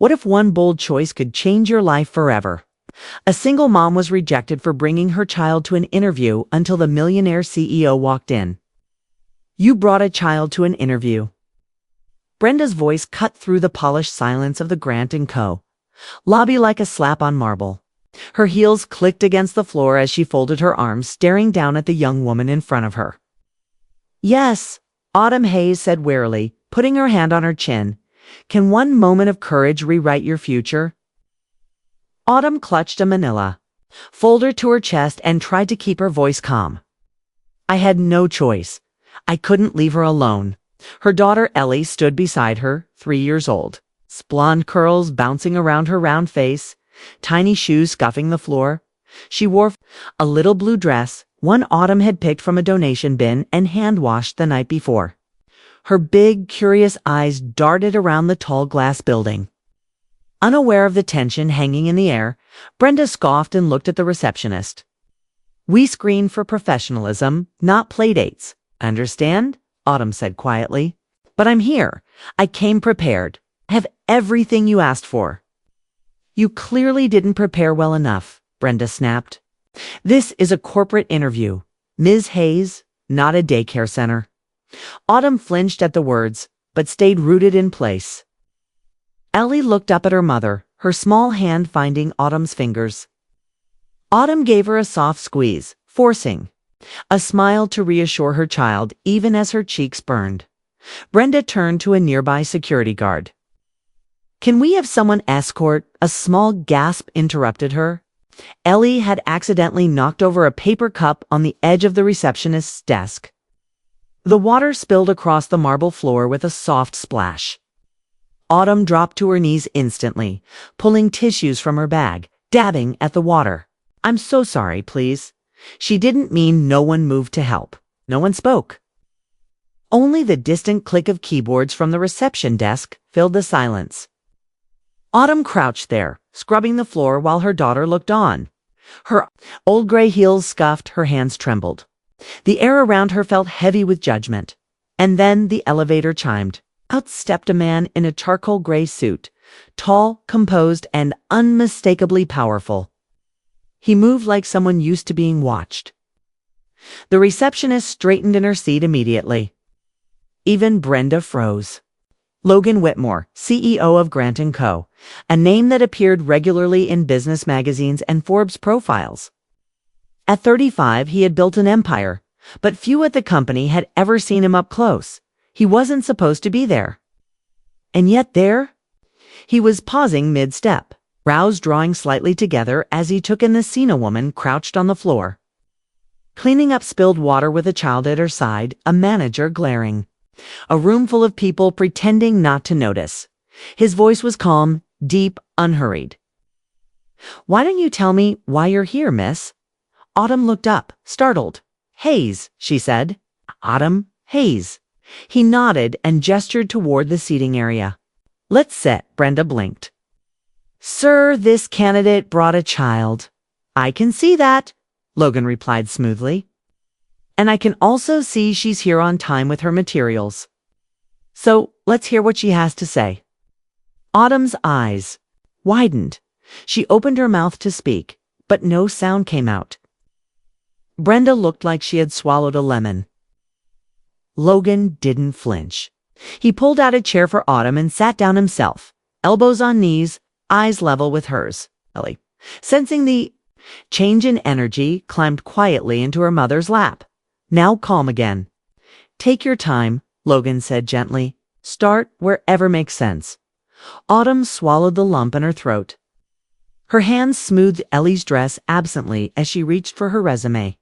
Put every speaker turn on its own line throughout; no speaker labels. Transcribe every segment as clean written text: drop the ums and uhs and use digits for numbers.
What if one bold choice could change your life forever? A single mom was rejected for bringing her child to an interview until the millionaire CEO walked in. You brought a child to an interview. Brenda's voice cut through the polished silence of the Grant & Co. lobby like a slap on marble. Her heels clicked against the floor as she folded her arms, staring down at the young woman in front of her. Yes, Autumn Hayes said wearily, putting her hand on her chin. Can one moment of courage rewrite your future? Autumn clutched a manila, folded to her chest, and tried to keep her voice calm. I had no choice. I couldn't leave her alone. Her daughter Ellie stood beside her, 3 years old, blonde curls bouncing around her round face, tiny shoes scuffing the floor. She wore a little blue dress one Autumn had picked from a donation bin and hand-washed the night before. Her big, curious eyes darted around the tall glass building. Unaware of the tension hanging in the air, Brenda scoffed and looked at the receptionist. We screen for professionalism, not playdates. Understand? Autumn said quietly. But I'm here. I came prepared. I have everything you asked for. You clearly didn't prepare well enough, Brenda snapped. This is a corporate interview, Ms. Hayes, not a daycare center. Autumn flinched at the words, but stayed rooted in place. Ellie looked up at her mother, her small hand finding Autumn's fingers. Autumn gave her a soft squeeze, forcing a smile to reassure her child even as her cheeks burned. Brenda turned to a nearby security guard. Can we have someone escort? A small gasp interrupted her. Ellie had accidentally knocked over a paper cup on the edge of the receptionist's desk. The water spilled across the marble floor with a soft splash. Autumn dropped to her knees instantly, pulling tissues from her bag, dabbing at the water. I'm so sorry, please. She didn't mean. No one moved to help. No one spoke. Only the distant click of keyboards from the reception desk filled the silence. Autumn crouched there, scrubbing the floor while her daughter looked on. Her old gray heels scuffed, her hands trembled. The air around her felt heavy with judgment. And then the elevator chimed. Out stepped a man in a charcoal gray suit, tall, composed, and unmistakably powerful. He moved like someone used to being watched. The receptionist straightened in her seat immediately. Even Brenda froze. Logan Whitmore, CEO of Grant & Co., a name that appeared regularly in business magazines and Forbes profiles. At 35, he had built an empire, but few at the company had ever seen him up close. He wasn't supposed to be there. And yet there, he was pausing mid-step, brows drawing slightly together as he took in the Cena woman crouched on the floor. Cleaning up spilled water with a child at her side, a manager glaring. A room full of people pretending not to notice. His voice was calm, deep, unhurried. Why don't you tell me why you're here, miss? Autumn looked up, startled. Hayes, she said. Autumn, Hayes. He nodded and gestured toward the seating area. Let's sit, Brenda blinked. Sir, this candidate brought a child. I can see that, Logan replied smoothly. And I can also see she's here on time with her materials. So, let's hear what she has to say. Autumn's eyes widened. She opened her mouth to speak, but no sound came out. Brenda looked like she had swallowed a lemon. Logan didn't flinch. He pulled out a chair for Autumn and sat down himself, elbows on knees, eyes level with hers. Ellie, sensing the change in energy, climbed quietly into her mother's lap. Now calm again. Take your time, Logan said gently. Start wherever makes sense. Autumn swallowed the lump in her throat. Her hands smoothed Ellie's dress absently as she reached for her resume.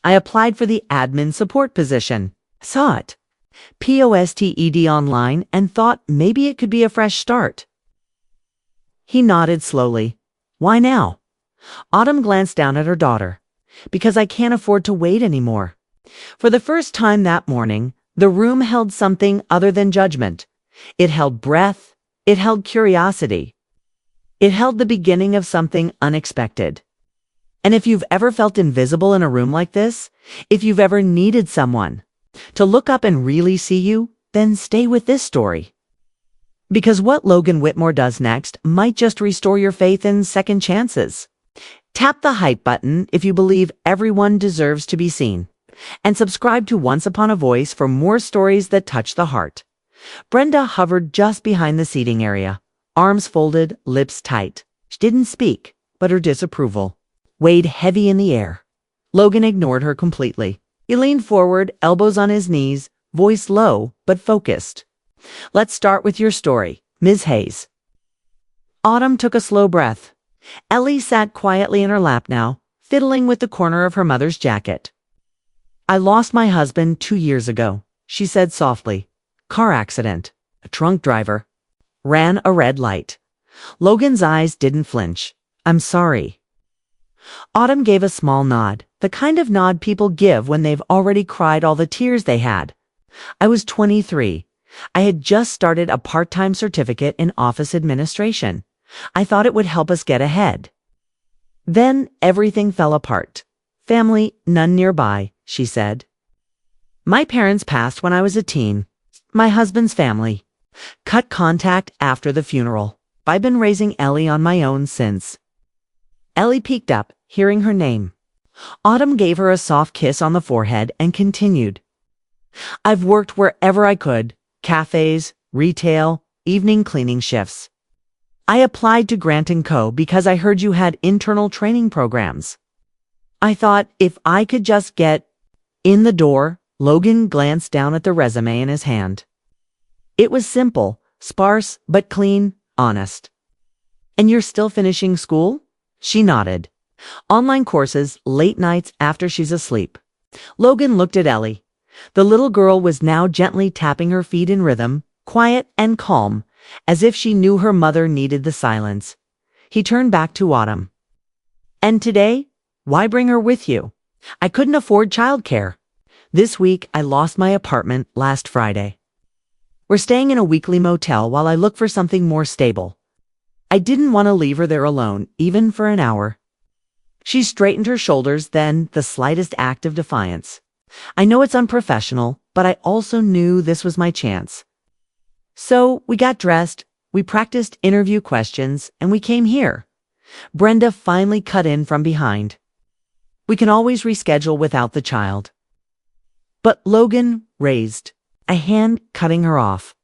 I applied for the admin support position. Saw it. POSTED online and thought maybe it could be a fresh start. He nodded slowly. Why now? Autumn glanced down at her daughter. Because I can't afford to wait anymore. For the first time that morning, the room held something other than judgment. It held breath. It held curiosity. It held the beginning of something unexpected. And if you've ever felt invisible in a room like this, if you've ever needed someone to look up and really see you, then stay with this story. Because what Logan Whitmore does next might just restore your faith in second chances. Tap the hype button if you believe everyone deserves to be seen. And subscribe to Once Upon a Voice for more stories that touch the heart. Brenda hovered just behind the seating area, arms folded, lips tight. She didn't speak, but her disapproval weighed heavy in the air. Logan ignored her completely. He leaned forward, elbows on his knees, voice low but focused. Let's start with your story, Ms. Hayes. Autumn took a slow breath. Ellie sat quietly in her lap now, fiddling with the corner of her mother's jacket. I lost my husband 2 years ago, she said softly. Car accident. A drunk driver. Ran a red light. Logan's eyes didn't flinch. I'm sorry. Autumn gave a small nod, the kind of nod people give when they've already cried all the tears they had. I was 23. I had just started a part-time certificate in office administration. I thought it would help us get ahead. Then everything fell apart. Family, none nearby, she said. My parents passed when I was a teen. My husband's family cut contact after the funeral. I've been raising Ellie on my own since. Ellie peeked up, hearing her name. Autumn gave her a soft kiss on the forehead and continued. I've worked wherever I could, cafes, retail, evening cleaning shifts. I applied to Grant & Co. because I heard you had internal training programs. I thought if I could just get in the door. Logan glanced down at the resume in his hand. It was simple, sparse, but clean, honest. And you're still finishing school? She nodded. Online courses, late nights after she's asleep. Logan looked at Ellie. The little girl was now gently tapping her feet in rhythm, quiet and calm, as if she knew her mother needed the silence. He turned back to Autumn. And today, why bring her with you? I couldn't afford childcare. This week, I lost my apartment last Friday. We're staying in a weekly motel while I look for something more stable. I didn't want to leave her there alone, even for an hour. She straightened her shoulders, then the slightest act of defiance. I know it's unprofessional, but I also knew this was my chance. So we got dressed, we practiced interview questions, and we came here. Brenda finally cut in from behind. We can always reschedule without the child. But Logan raised a hand, cutting her off.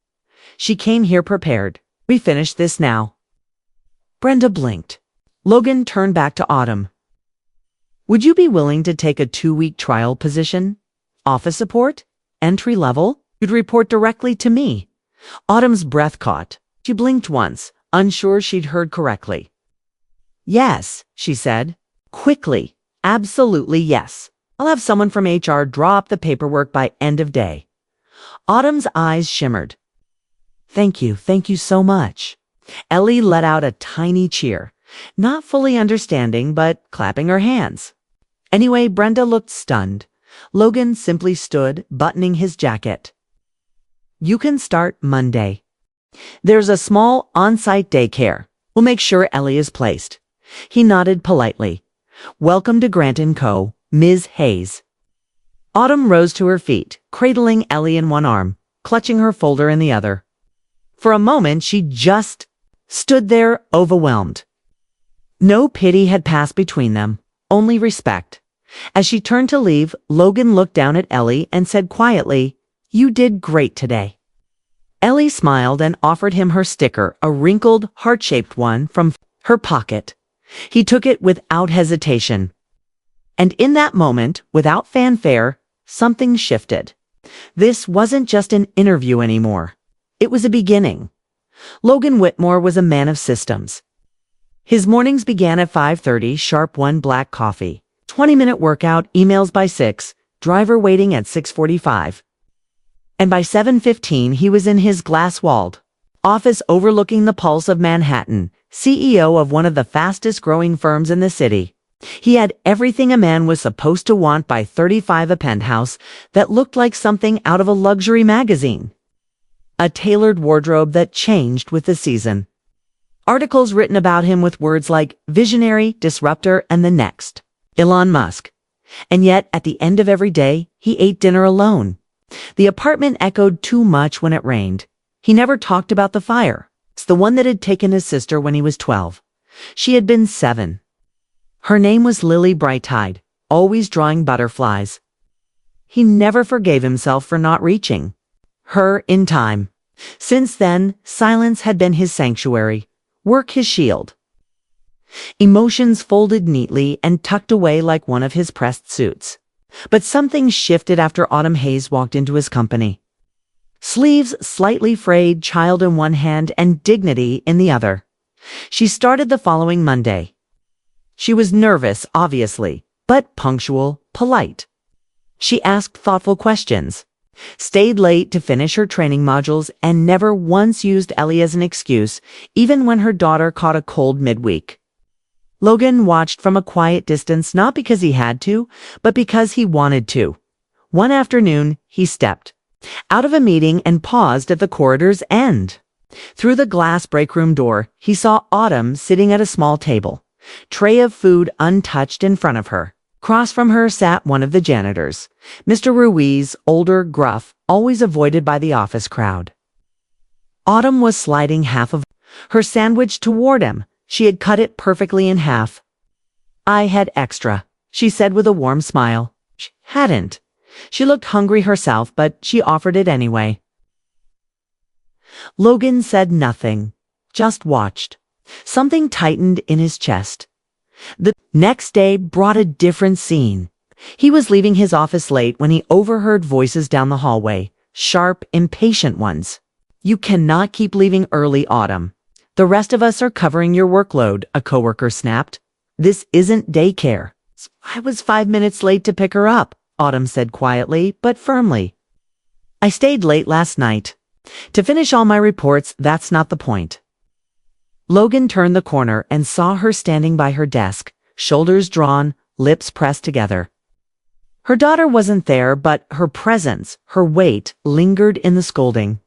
She came here prepared. We finished this now. Brenda blinked. Logan turned back to Autumn. Would you be willing to take a 2-week trial position? Office support? Entry level? You'd report directly to me. Autumn's breath caught. She blinked once, unsure she'd heard correctly. Yes, she said. Quickly. Absolutely yes. I'll have someone from HR draw up the paperwork by end of day. Autumn's eyes shimmered. Thank you so much. Ellie let out a tiny cheer, not fully understanding, but clapping her hands. Anyway, Brenda looked stunned. Logan simply stood, buttoning his jacket. You can start Monday. There's a small on-site daycare. We'll make sure Ellie is placed. He nodded politely. Welcome to Grant & Co., Ms. Hayes. Autumn rose to her feet, cradling Ellie in one arm, clutching her folder in the other. For a moment, she just stood there, overwhelmed. No pity had passed between them, only respect. As she turned to leave, Logan looked down at Ellie and said quietly, You did great today. Ellie smiled and offered him her sticker, a wrinkled, heart-shaped one from her pocket. He took it without hesitation. And in that moment, without fanfare, something shifted. This wasn't just an interview anymore. It was a beginning. Logan Whitmore was a man of systems. His mornings began at 5:30, sharp, one black coffee, 20-minute workout, emails by 6, driver waiting at 6:45. And by 7:15, he was in his glass-walled office overlooking the pulse of Manhattan, CEO of one of the fastest-growing firms in the city. He had everything a man was supposed to want by 35, a penthouse that looked like something out of a luxury magazine. A tailored wardrobe that changed with the season. Articles written about him with words like visionary, disruptor, and the next Elon Musk. And yet, at the end of every day, he ate dinner alone. The apartment echoed too much when it rained. He never talked about the fire. It's the one that had taken his sister when he was 12. She had been 7. Her name was Lily Brighttide, always drawing butterflies. He never forgave himself for not reaching her in time. Since then, silence had been his sanctuary, work his shield. Emotions folded neatly and tucked away like one of his pressed suits. But something shifted after Autumn Hayes walked into his company. Sleeves slightly frayed, child in one hand and dignity in the other. She started the following Monday. She was nervous, obviously, but punctual, polite. She asked thoughtful questions, stayed late to finish her training modules, and never once used Ellie as an excuse, even when her daughter caught a cold midweek. Logan watched from a quiet distance, not because he had to, but because he wanted to. One afternoon, he stepped out of a meeting and paused at the corridor's end. Through the glass break room door, he saw Autumn sitting at a small table, tray of food untouched in front of her. Across from her sat one of the janitors, Mr. Ruiz, older, gruff, always avoided by the office crowd. Autumn was sliding half of her sandwich toward him. She had cut it perfectly in half. "I had extra," she said with a warm smile. She hadn't. She looked hungry herself, but she offered it anyway. Logan said nothing, just watched. Something tightened in his chest. The next day brought a different scene. He was leaving his office late when he overheard voices down the hallway, sharp, impatient ones. "You cannot keep leaving early, Autumn. The rest of us are covering your workload," a coworker snapped. "This isn't daycare." "I was 5 minutes late to pick her up," Autumn said quietly but firmly. "I stayed late last night. To finish all my reports, that's not the point." Logan turned the corner and saw her standing by her desk, shoulders drawn, lips pressed together. Her daughter wasn't there, but her presence, her weight, lingered in the scolding.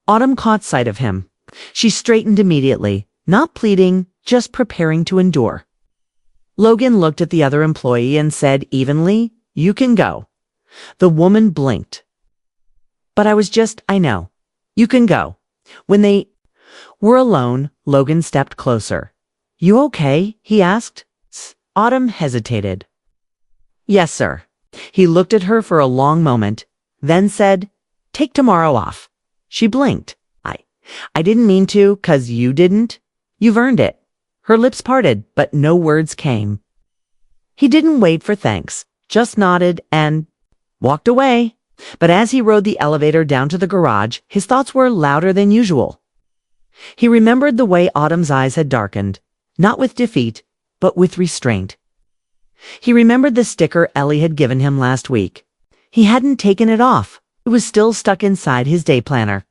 Autumn caught sight of him. She straightened immediately, not pleading, just preparing to endure. Logan looked at the other employee and said evenly, "You can go." The woman blinked. "But I know. You can go." When they were alone, Logan stepped closer. "You okay?" he asked. Autumn hesitated. "Yes, sir." He looked at her for a long moment, then said, "Take tomorrow off." She blinked. I didn't mean to, 'cause you didn't. You've earned it." Her lips parted, but no words came. He didn't wait for thanks, just nodded and walked away. But as he rode the elevator down to the garage, his thoughts were louder than usual. He remembered the way Autumn's eyes had darkened, not with defeat, but with restraint. He remembered the sticker Ellie had given him last week. He hadn't taken it off. It was still stuck inside his day planner.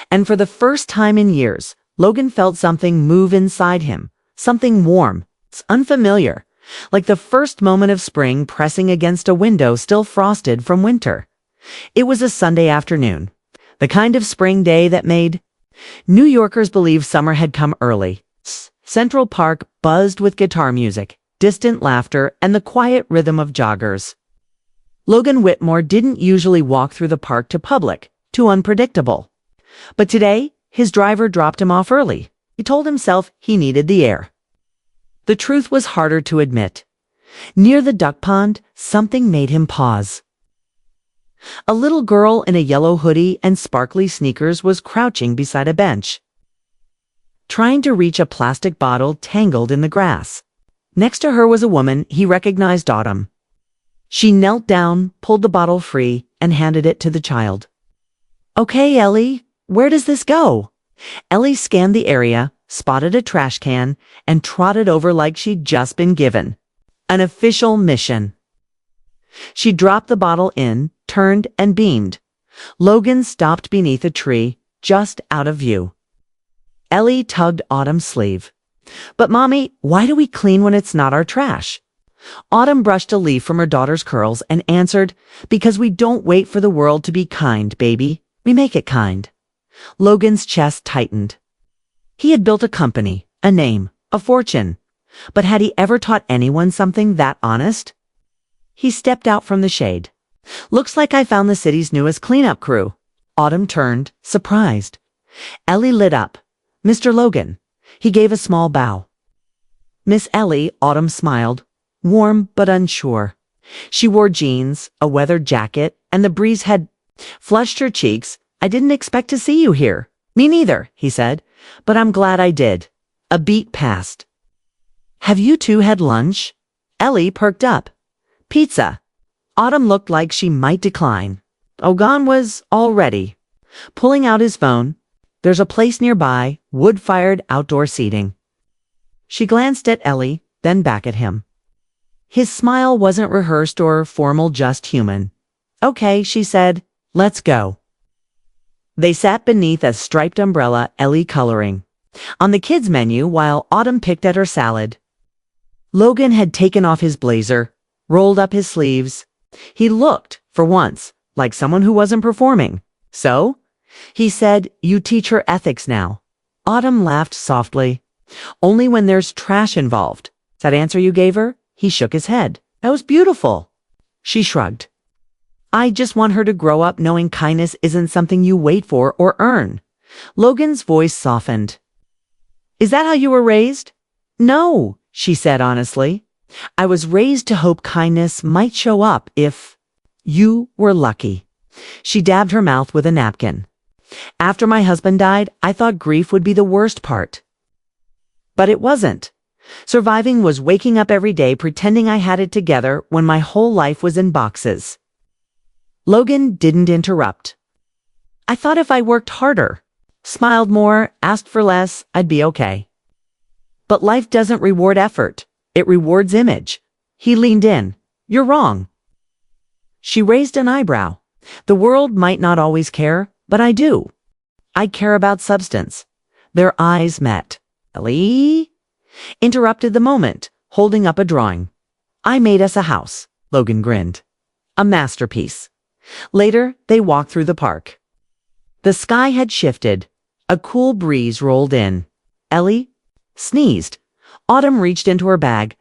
And for the first time in years, Logan felt something move inside him, something warm, unfamiliar, like the first moment of spring pressing against a window still frosted from winter. It was a Sunday afternoon, the kind of spring day that made New Yorkers believe summer had come early. Central Park buzzed with guitar music, distant laughter, and the quiet rhythm of joggers. Logan Whitmore didn't usually walk through the park to public, too unpredictable. But today, his driver dropped him off early. He told himself he needed the air. The truth was harder to admit. Near the duck pond, something made him pause. A little girl in a yellow hoodie and sparkly sneakers was crouching beside a bench, trying to reach a plastic bottle tangled in the grass. Next to her was a woman he recognized, Autumn. She knelt down, pulled the bottle free, and handed it to the child. "Okay, Ellie. Where does this go?" Ellie scanned the area, spotted a trash can, and trotted over like she'd just been given an official mission. She dropped the bottle in, turned, and beamed. Logan stopped beneath a tree, just out of view. Ellie tugged Autumn's sleeve. "But Mommy, why do we clean when it's not our trash?" Autumn brushed a leaf from her daughter's curls and answered, "Because we don't wait for the world to be kind, baby. We make it kind." Logan's chest tightened. He had built a company, a name, a fortune. But had he ever taught anyone something that honest? He stepped out from the shade. "Looks like I found the city's newest cleanup crew." Autumn turned, surprised. Ellie lit up. Mr. Logan. He gave a small bow. Miss Ellie, Autumn smiled, warm but unsure. She wore jeans, a weathered jacket, and the breeze had flushed her cheeks. I didn't expect to see you here. Me neither, he said, but I'm glad I did. A beat passed. Have you two had lunch? Ellie perked up. Pizza. Autumn looked like she might decline. Ogan was all ready. Pulling out his phone, there's a place nearby, wood-fired outdoor seating. She glanced at Ellie, then back at him. His smile wasn't rehearsed or formal, just human. Okay, she said, let's go. They sat beneath a striped umbrella, Ellie coloring on the kids' menu while Autumn picked at her salad. Logan had taken off his blazer, rolled up his sleeves. He looked, for once, like someone who wasn't performing. So? He said, you teach her ethics now. Autumn laughed softly. Only when there's trash involved. That answer you gave her? He shook his head. That was beautiful. She shrugged. I just want her to grow up knowing kindness isn't something you wait for or earn. Logan's voice softened. Is that how you were raised? No, she said honestly. I was raised to hope kindness might show up if you were lucky. She dabbed her mouth with a napkin. After my husband died, I thought grief would be the worst part. But it wasn't. Surviving was waking up every day pretending I had it together when my whole life was in boxes. Logan didn't interrupt. I thought if I worked harder, smiled more, asked for less, I'd be okay. But life doesn't reward effort. It rewards image. He leaned in. You're wrong. She raised an eyebrow. The world might not always care, but I do. I care about substance. Their eyes met. Ellie interrupted the moment, holding up a drawing. I made us a house, Logan grinned. A masterpiece. Later, they walked through the park. The sky had shifted. A cool breeze rolled in. Ellie sneezed. Autumn reached into her bag,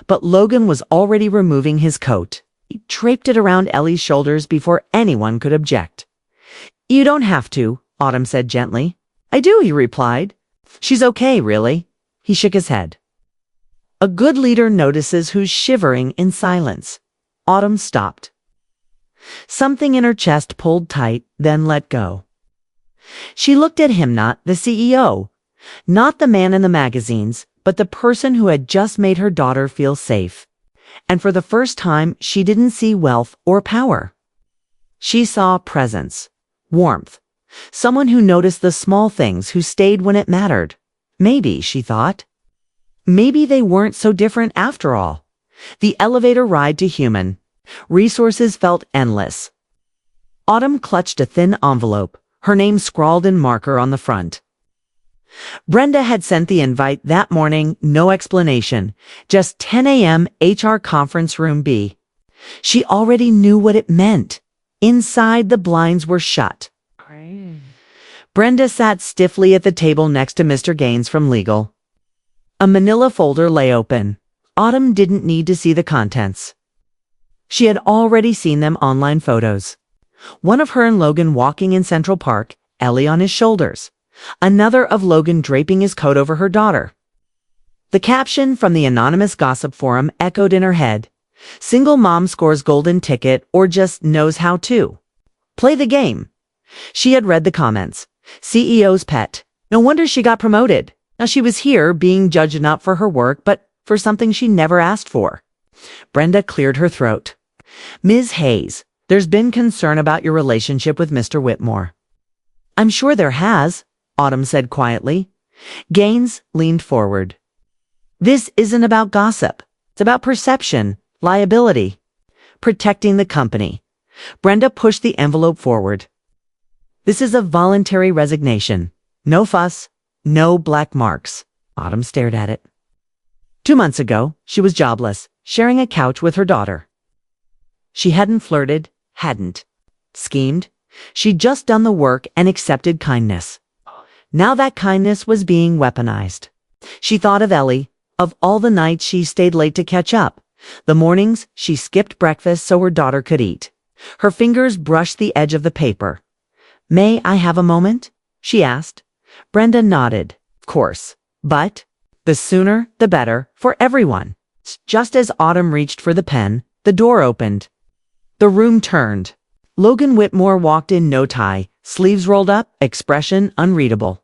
but Logan was already removing his coat. He draped it around Ellie's shoulders before anyone could object. You don't have to, Autumn said gently. I do, he replied. She's okay, really. He shook his head. A good leader notices who's shivering in silence. Autumn stopped. Something in her chest pulled tight, then let go. She looked at him, not the CEO, not the man in the magazines, but the person who had just made her daughter feel safe. And for the first time, she didn't see wealth or power. She saw presence, warmth, someone who noticed the small things, who stayed when it mattered. Maybe, she thought. Maybe they weren't so different after all. The elevator ride to human. Resources felt endless. Autumn clutched a thin envelope, her name scrawled in marker on the front. Brenda had sent the invite that morning, no explanation, just 10 a.m. HR conference room B. She already knew what it meant. Inside, the blinds were shut. Brenda sat stiffly at the table next to Mr. Gaines from legal. A manila folder lay open. Autumn didn't need to see the contents. She had already seen them online photos. One of her and Logan walking in Central Park, Ellie on his shoulders. Another of Logan draping his coat over her daughter. The caption from the anonymous gossip forum echoed in her head. Single mom scores golden ticket or just knows how to play the game. She had read the comments. CEO's pet. No wonder she got promoted. Now she was here being judged not for her work, but for something she never asked for. Brenda cleared her throat. Ms. Hayes, there's been concern about your relationship with Mr. Whitmore. I'm sure there has, Autumn said quietly. Gaines leaned forward. This isn't about gossip. It's about perception, liability, protecting the company. Brenda pushed the envelope forward. This is a voluntary resignation. No fuss, no black marks. Autumn stared at it. 2 months ago, she was jobless, sharing a couch with her daughter. She hadn't flirted, hadn't schemed. She'd just done the work and accepted kindness. Now that kindness was being weaponized. She thought of Ellie, of all the nights she stayed late to catch up, the mornings she skipped breakfast so her daughter could eat. Her fingers brushed the edge of the paper. May I have a moment? She asked, Brenda nodded. Of course. But the sooner, the better, for everyone. Just as Autumn reached for the pen, the door opened. The room turned. Logan Whitmore walked in, no tie, sleeves rolled up, expression unreadable.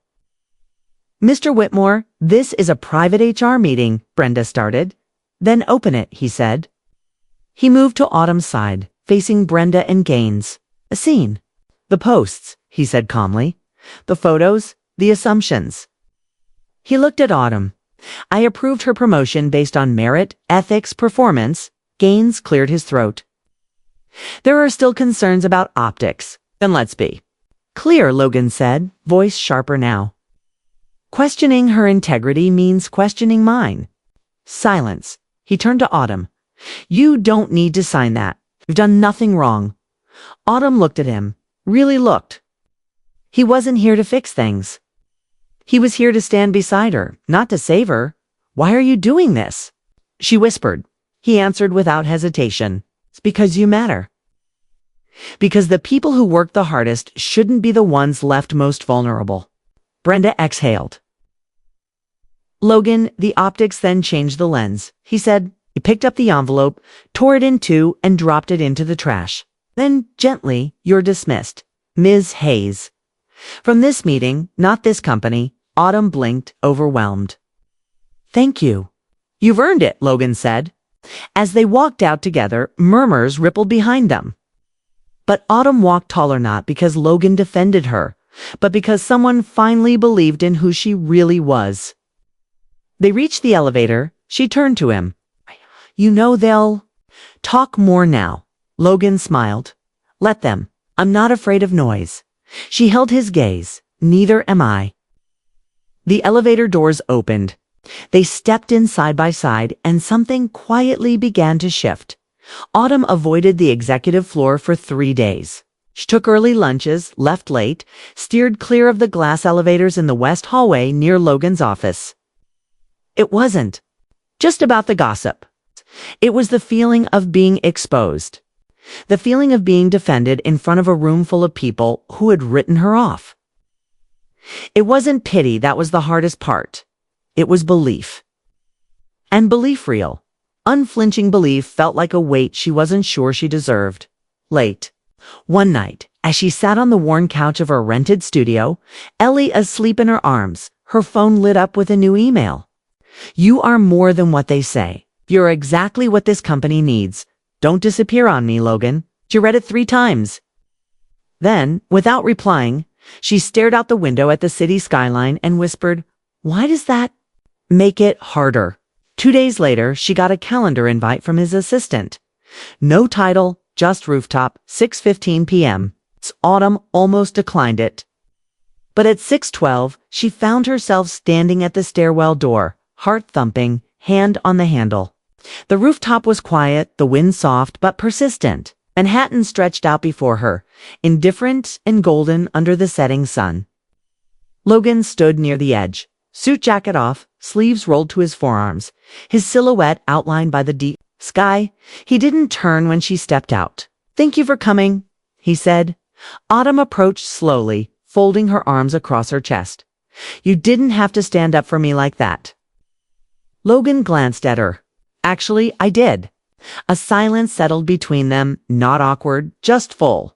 Mr. Whitmore, this is a private HR meeting, Brenda started. Then open it, he said. He moved to Autumn's side, facing Brenda and Gaines. A scene. The posts, he said calmly. The photos, the assumptions. He looked at Autumn. I approved her promotion based on merit, ethics, performance. Gaines cleared his throat. There are still concerns about optics. Then let's be clear, Logan said, voice sharper now. Questioning her integrity means questioning mine. Silence. He turned to Autumn. You don't need to sign that. You've done nothing wrong. Autumn looked at him. Really looked. He wasn't here to fix things. He was here to stand beside her, not to save her. Why are you doing this? She whispered. He answered without hesitation. It's because you matter. Because the people who work the hardest shouldn't be the ones left most vulnerable. Brenda exhaled. Logan, the optics then changed the lens. He said. He picked up the envelope, tore it in two, and dropped it into the trash. Then, gently, you're dismissed. Ms. Hayes. From this meeting, not this company. Autumn blinked, overwhelmed. Thank you. You've earned it, Logan said. As they walked out together, murmurs rippled behind them. But Autumn walked taller, not because Logan defended her, but because someone finally believed in who she really was. They reached the elevator. She turned to him. You know they'll talk more now. Logan smiled. Let them. I'm not afraid of noise. She held his gaze. Neither am I. The elevator doors opened. They stepped in side by side, and something quietly began to shift. Autumn avoided the executive floor for 3 days. She took early lunches, left late, steered clear of the glass elevators in the west hallway near Logan's office. It wasn't just about the gossip. It was the feeling of being exposed. The feeling of being defended in front of a room full of people who had written her off. It wasn't pity that was the hardest part. It was belief. And belief real. Unflinching belief felt like a weight she wasn't sure she deserved. Late. One night, as she sat on the worn couch of her rented studio, Ellie asleep in her arms, her phone lit up with a new email. You are more than what they say. You're exactly what this company needs. Don't disappear on me, Logan. She read it 3 times. Then, without replying, she stared out the window at the city skyline and whispered, why does that make it harder? 2 days later, she got a calendar invite from his assistant. No title, just Rooftop, 6:15 p.m. Autumn almost declined it. But at 6:12, she found herself standing at the stairwell door, heart thumping, hand on the handle. The rooftop was quiet, the wind soft but persistent. Manhattan stretched out before her, indifferent and golden under the setting sun. Logan stood near the edge, suit jacket off, sleeves rolled to his forearms, his silhouette outlined by the deep sky. He didn't turn when she stepped out. Thank you for coming, he said. Autumn approached slowly, folding her arms across her chest. You didn't have to stand up for me like that. Logan glanced at her. Actually, I did. A silence settled between them, not awkward, just full.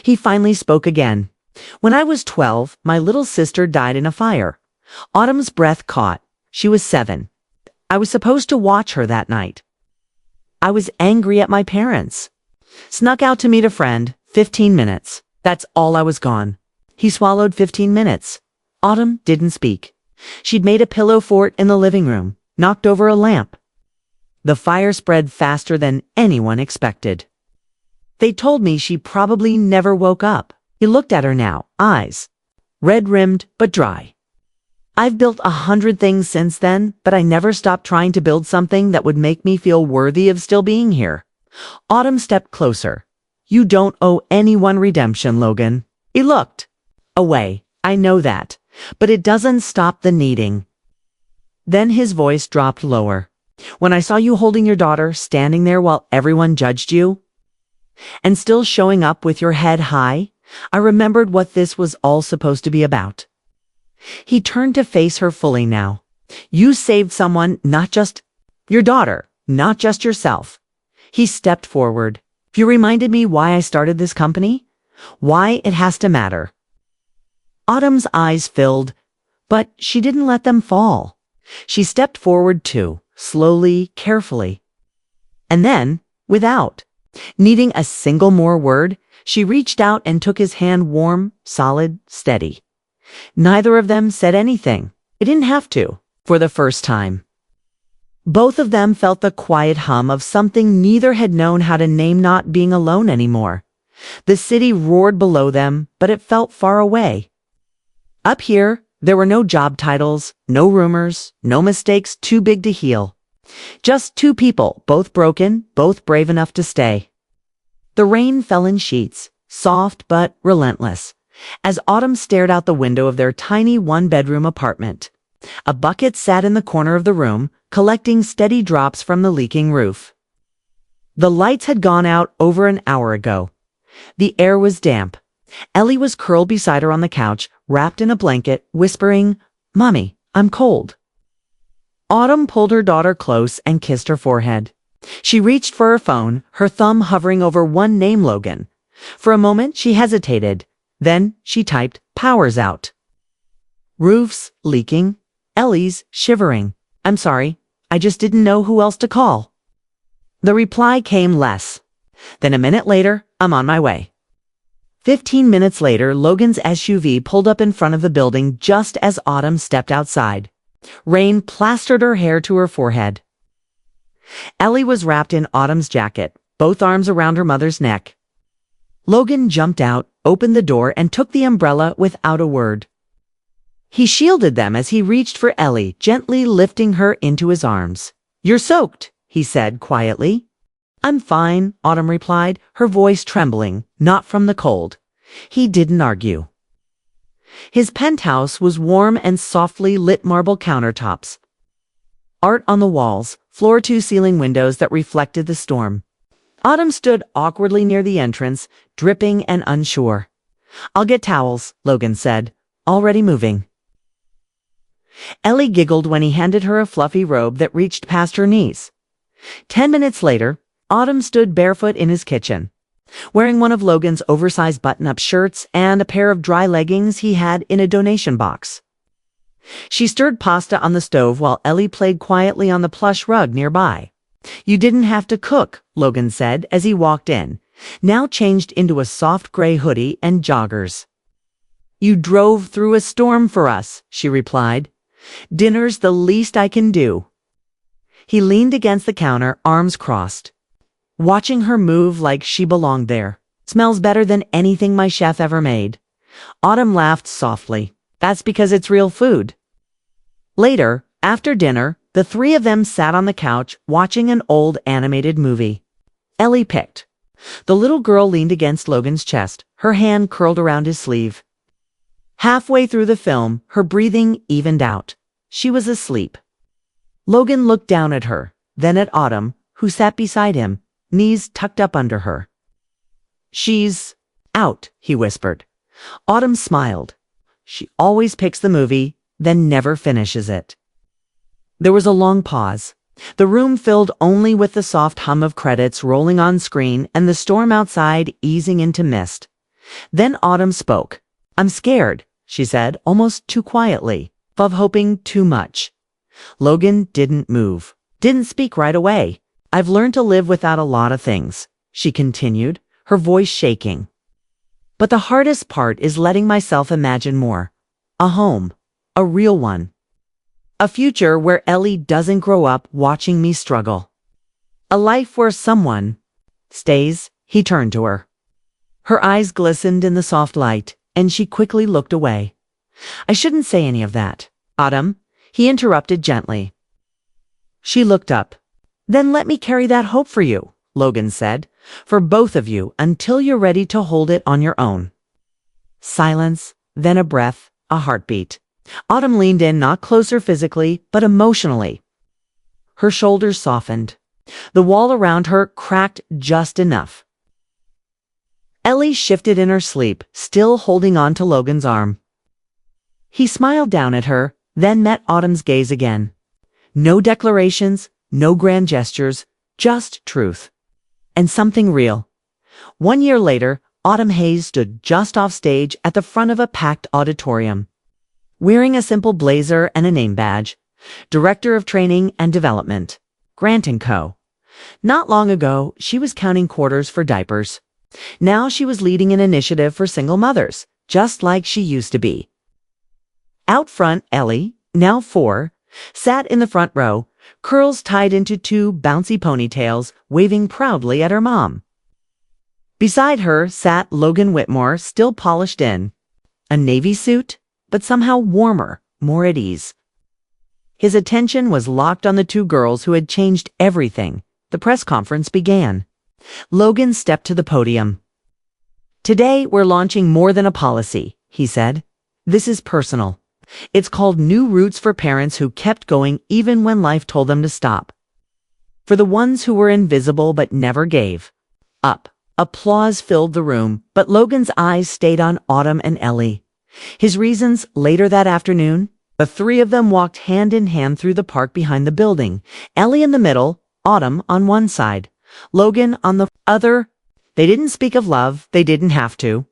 He finally spoke again. When I was 12, my little sister died in a fire. Autumn's breath caught. She was 7. I was supposed to watch her that night. I was angry at my parents. Snuck out to meet a friend, 15 minutes. That's all I was gone. He swallowed 15 minutes. Autumn didn't speak. She'd made a pillow fort in the living room, knocked over a lamp. The fire spread faster than anyone expected. They told me she probably never woke up. He looked at her now, eyes red-rimmed but dry. I've built 100 things since then, but I never stopped trying to build something that would make me feel worthy of still being here. Autumn stepped closer. You don't owe anyone redemption, Logan. He looked away. I know that, but it doesn't stop the needing. Then his voice dropped lower. When I saw you holding your daughter, standing there while everyone judged you, and still showing up with your head high, I remembered what this was all supposed to be about. He turned to face her fully now. You saved someone, not just your daughter, not just yourself. He stepped forward. You reminded me why I started this company, why it has to matter. Autumn's eyes filled, but she didn't let them fall. She stepped forward too, slowly, carefully. And then, without needing a single more word, she reached out and took his hand, warm, solid, steady. Neither of them said anything. They didn't have to, for the first time. Both of them felt the quiet hum of something neither had known how to name, not being alone anymore. The city roared below them, but it felt far away. Up here, there were no job titles, no rumors, no mistakes too big to heal. Just two people, both broken, both brave enough to stay. The rain fell in sheets, soft but relentless, as Autumn stared out the window of their tiny one-bedroom apartment. A bucket sat in the corner of the room, collecting steady drops from the leaking roof. The lights had gone out over an hour ago. The air was damp. Ellie was curled beside her on the couch, wrapped in a blanket, whispering, "Mommy, I'm cold." Autumn pulled her daughter close and kissed her forehead. She reached for her phone, her thumb hovering over one name, Logan. For a moment, she hesitated. Then she typed, "Power's out." Roof's leaking. Ellie's shivering. "I'm sorry, I just didn't know who else to call." The reply came less. Then a minute later, "I'm on my way." 15 minutes later, Logan's SUV pulled up in front of the building just as Autumn stepped outside. Rain plastered her hair to her forehead. Ellie was wrapped in Autumn's jacket, both arms around her mother's neck. Logan jumped out, opened the door, and took the umbrella without a word. He shielded them as he reached for Ellie, gently lifting her into his arms. "You're soaked," he said quietly. "I'm fine," Autumn replied, her voice trembling, not from the cold. He didn't argue. His penthouse was warm and softly lit, marble countertops, art on the walls, floor-to-ceiling windows that reflected the storm. Autumn stood awkwardly near the entrance, dripping and unsure. "I'll get towels," Logan said, already moving. Ellie giggled when he handed her a fluffy robe that reached past her knees. 10 minutes later, Autumn stood barefoot in his kitchen, wearing one of Logan's oversized button-up shirts and a pair of dry leggings he had in a donation box. She stirred pasta on the stove while Ellie played quietly on the plush rug nearby. "You didn't have to cook," Logan said as he walked in, now changed into a soft gray hoodie and joggers. "You drove through a storm for us," she replied. "Dinner's the least I can do." He leaned against the counter, arms crossed, watching her move like she belonged there. "Smells better than anything my chef ever made." Autumn laughed softly. "That's because it's real food." Later, after dinner, the three of them sat on the couch watching an old animated movie. Ellie picked. The little girl leaned against Logan's chest, her hand curled around his sleeve. Halfway through the film, her breathing evened out. She was asleep. Logan looked down at her, then at Autumn, who sat beside him, knees tucked up under her. "She's out," he whispered. Autumn smiled. "She always picks the movie, then never finishes it." There was a long pause. The room filled only with the soft hum of credits rolling on screen and the storm outside easing into mist. Then Autumn spoke. "I'm scared," she said, almost too quietly, of hoping too much. Logan didn't move, didn't speak right away. "I've learned to live without a lot of things," she continued, her voice shaking. "But the hardest part is letting myself imagine more. A home, a real one. A future where Ellie doesn't grow up watching me struggle. A life where someone stays." He turned to her. Her eyes glistened in the soft light, and she quickly looked away. "I shouldn't say any of that, Autumn," he interrupted gently. She looked up. "Then let me carry that hope for you," Logan said, "for both of you until you're ready to hold it on your own." Silence, then a breath, a heartbeat. Autumn leaned in, not closer physically, but emotionally. Her shoulders softened. The wall around her cracked just enough. Ellie shifted in her sleep, still holding on to Logan's arm. He smiled down at her, then met Autumn's gaze again. No declarations, no grand gestures, just truth. And something real. 1 year later, Autumn Hayes stood just off stage at the front of a packed auditorium. Wearing a simple blazer and a name badge, Director of Training and Development, Grant & Co. Not long ago, she was counting quarters for diapers. Now she was leading an initiative for single mothers, just like she used to be. Out front, Ellie, now 4, sat in the front row, curls tied into 2 bouncy ponytails, waving proudly at her mom. Beside her sat Logan Whitmore, still polished in. A navy suit, but somehow warmer, more at ease. His attention was locked on the 2 girls who had changed everything. The press conference began. Logan stepped to the podium. "Today we're launching more than a policy," he said. "This is personal. It's called New Routes for parents who kept going even when life told them to stop. For the ones who were invisible but never gave up." Applause filled the room, but Logan's eyes stayed on Autumn and Ellie. His reasons, later that afternoon, the 3 of them walked hand in hand through the park behind the building, Ellie in the middle, Autumn on one side, Logan on the other. They didn't speak of love, they didn't have to.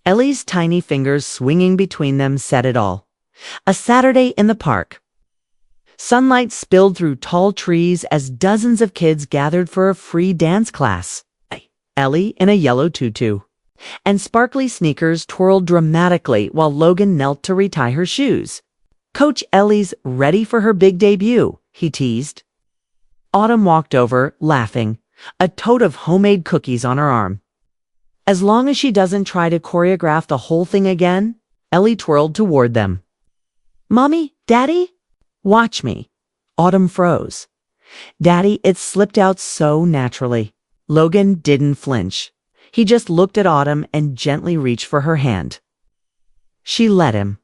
Ellie's tiny fingers swinging between them said it all. A Saturday in the park. Sunlight spilled through tall trees as dozens of kids gathered for a free dance class. Ellie in a yellow tutu, and sparkly sneakers twirled dramatically while Logan knelt to retie her shoes. "Coach Ellie's ready for her big debut," he teased. Autumn walked over, laughing, a tote of homemade cookies on her arm. "As long as she doesn't try to choreograph the whole thing again," Ellie twirled toward them. "Mommy, Daddy? Watch me." Autumn froze. "Daddy," it slipped out so naturally. Logan didn't flinch. He just looked at Autumn and gently reached for her hand. She let him.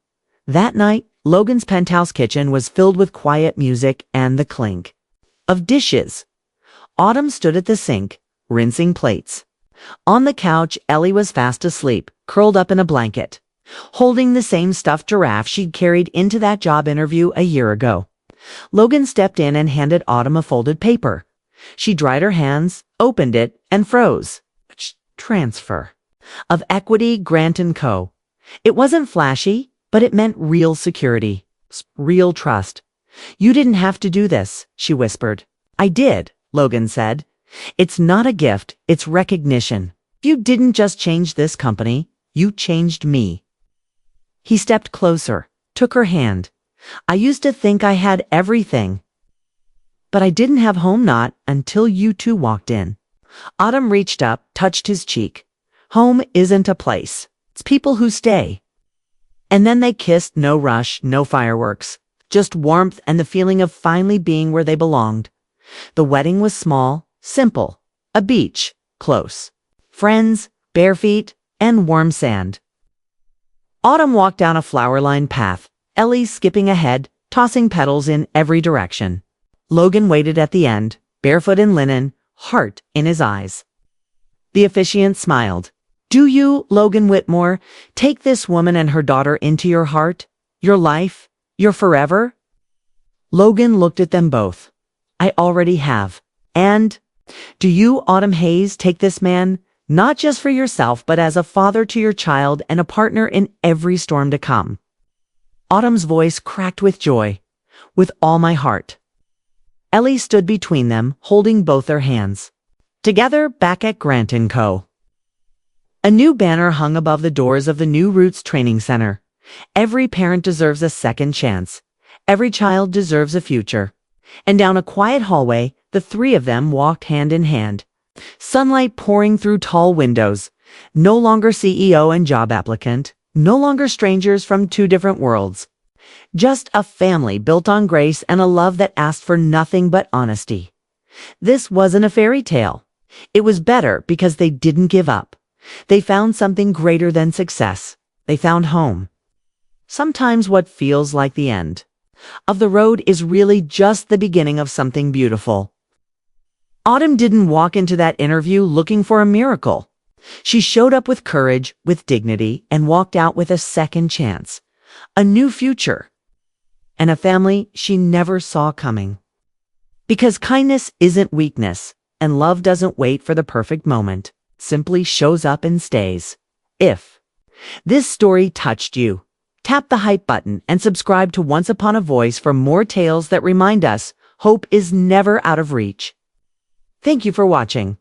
That night, Logan's penthouse kitchen was filled with quiet music and the clink of dishes. Autumn stood at the sink, rinsing plates. On the couch, Ellie was fast asleep, curled up in a blanket, holding the same stuffed giraffe she'd carried into that job interview a year ago. Logan stepped in and handed Autumn a folded paper. She dried her hands, opened it, and froze. Transfer of equity, Grant & Co. It wasn't flashy, but it meant real security, real trust. "You didn't have to do this," she whispered. "I did," Logan said. "It's not a gift, it's recognition. You didn't just change this company, you changed me." He stepped closer, took her hand. "I used to think I had everything. But I didn't have home, not until you 2 walked in." Autumn reached up, touched his cheek. "Home isn't a place. It's people who stay." And then they kissed, no rush, no fireworks. Just warmth and the feeling of finally being where they belonged. The wedding was small, simple. A beach, close. Friends, bare feet, and warm sand. Autumn walked down a flower-lined path, Ellie skipping ahead, tossing petals in every direction. Logan waited at the end, barefoot in linen, heart in his eyes. The officiant smiled. "Do you, Logan Whitmore, take this woman and her daughter into your heart, your life, your forever?" Logan looked at them both. "I already have. And do you, Autumn Hayes, take this man, not just for yourself, but as a father to your child and a partner in every storm to come?" Autumn's voice cracked with joy. "With all my heart." Ellie stood between them, holding both their hands. Together, back at Grant & Co. A new banner hung above the doors of the New Roots Training Center. Every parent deserves a second chance. Every child deserves a future. And down a quiet hallway, the 3 of them walked hand in hand. Sunlight pouring through tall windows. No longer CEO and job applicant. No longer strangers from 2 different worlds. Just a family built on grace and a love that asked for nothing but honesty. This wasn't a fairy tale. It was better because they didn't give up. They found something greater than success. They found home. Sometimes what feels like the end of the road is really just the beginning of something beautiful. Autumn didn't walk into that interview looking for a miracle. She showed up with courage, with dignity, and walked out with a second chance. a new future, and a family she never saw coming. Because kindness isn't weakness, and love doesn't wait for the perfect moment, it simply shows up and stays. If this story touched you, tap the hype button and subscribe to Once Upon a Voice for more tales that remind us hope is never out of reach. Thank you for watching.